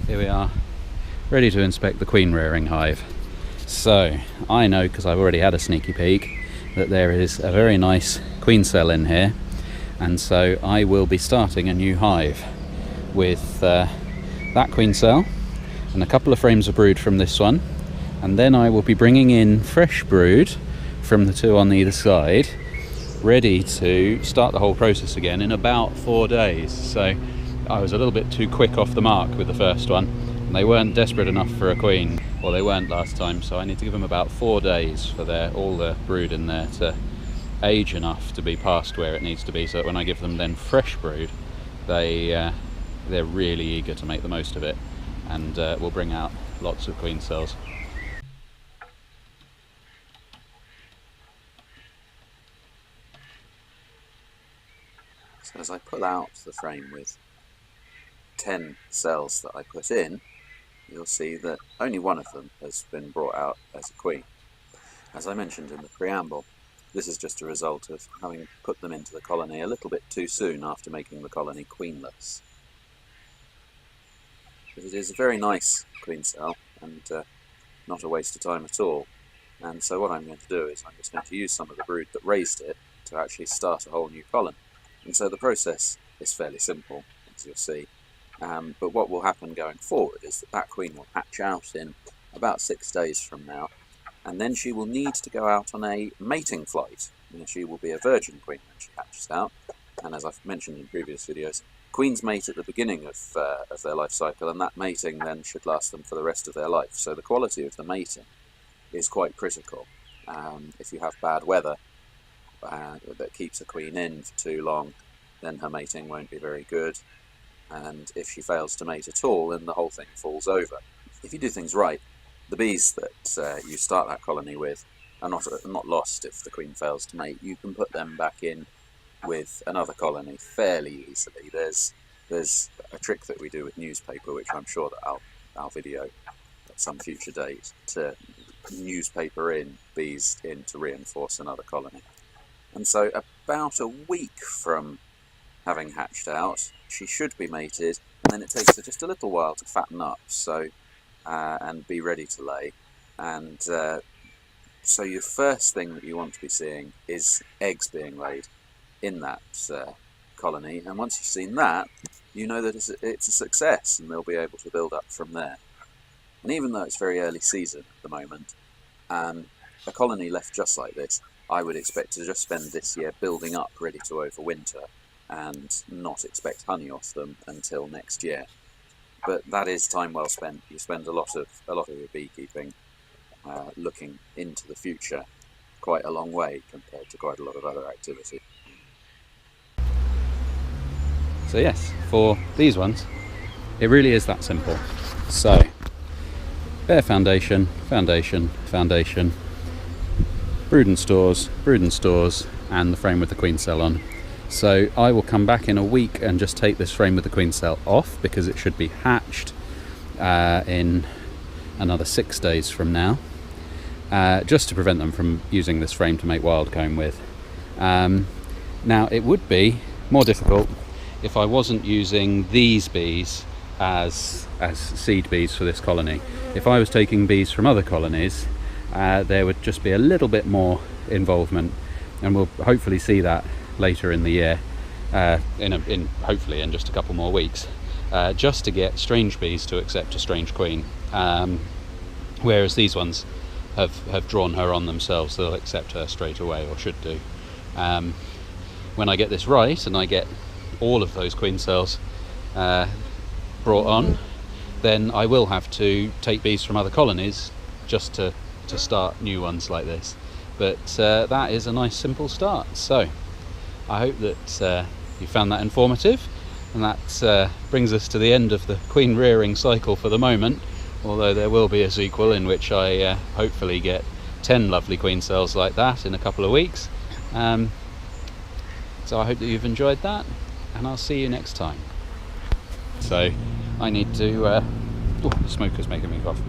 here we are, ready to inspect the queen rearing hive. So I know, because I've already had a sneaky peek, that there is a very nice queen cell in here, and so I will be starting a new hive with that queen cell and a couple of frames of brood from this one, and then I will be bringing in fresh brood from the two on either side, ready to start the whole process again in about 4 days. So I was a little bit too quick off the mark with the first one, and they weren't desperate enough for a queen, or they weren't last time, so I need to give them about 4 days for all the brood in there to age enough to be past where it needs to be, so that when I give them then fresh brood, they're really eager to make the most of it, and will bring out lots of queen cells. So as I pull out the frame with 10 cells that I put in, you'll see that only one of them has been brought out as a queen. As I mentioned in the preamble, this is just a result of having put them into the colony a little bit too soon after making the colony queenless. But it is a very nice queen cell, and not a waste of time at all. And so what I'm going to do is I'm just going to use some of the brood that raised it to actually start a whole new colony. And so the process is fairly simple, as you'll see. But what will happen going forward is that queen will hatch out in about 6 days from now, and then she will need to go out on a mating flight. She will be a virgin queen when she hatches out, and as I've mentioned in previous videos, queens mate at the beginning of their life cycle, and that mating then should last them for the rest of their life. So the quality of the mating is quite critical. If you have bad weather that keeps a queen in for too long, then her mating won't be very good, and if she fails to mate at all, then the whole thing falls over. If you do things right, the bees that you start that colony with are not lost if the queen fails to mate. You can put them back in with another colony fairly easily. There's a trick that we do with newspaper, which I'm sure that I'll video at some future date, to newspaper in bees in to reinforce another colony. And so about a week from having hatched out, she should be mated, and then it takes her just a little while to fatten up, so and be ready to lay. And so your first thing that you want to be seeing is eggs being laid in that colony, and once you've seen that, you know that it's a success, and they'll be able to build up from there. And even though it's very early season at the moment, a colony left just like this, I would expect to just spend this year building up, ready to overwinter, and not expect honey off them until next year. But that is time well spent. You spend a lot of your beekeeping looking into the future, quite a long way compared to quite a lot of other activity. So yes, for these ones, it really is that simple. So, bare foundation, foundation, foundation, brood and stores, and the frame with the queen cell on. So I will come back in a week and just take this frame with the queen cell off, because it should be hatched in another 6 days from now, just to prevent them from using this frame to make wild comb with. Now it would be more difficult if I wasn't using these bees as seed bees for this colony. If I was taking bees from other colonies, there would just be a little bit more involvement, and we'll hopefully see that later in the year, hopefully in just a couple more weeks, just to get strange bees to accept a strange queen, whereas these ones have drawn her on themselves, so they'll accept her straight away, or should do. When I get this right, and I get all of those queen cells brought on, then I will have to take bees from other colonies just to start new ones like this. But that is a nice simple start. So I hope that you found that informative, and that brings us to the end of the queen rearing cycle for the moment, although there will be a sequel in which I hopefully get 10 lovely queen cells like that in a couple of weeks. So I hope that you've enjoyed that, and I'll see you next time. So I need to... oh, the smoker's making me cough.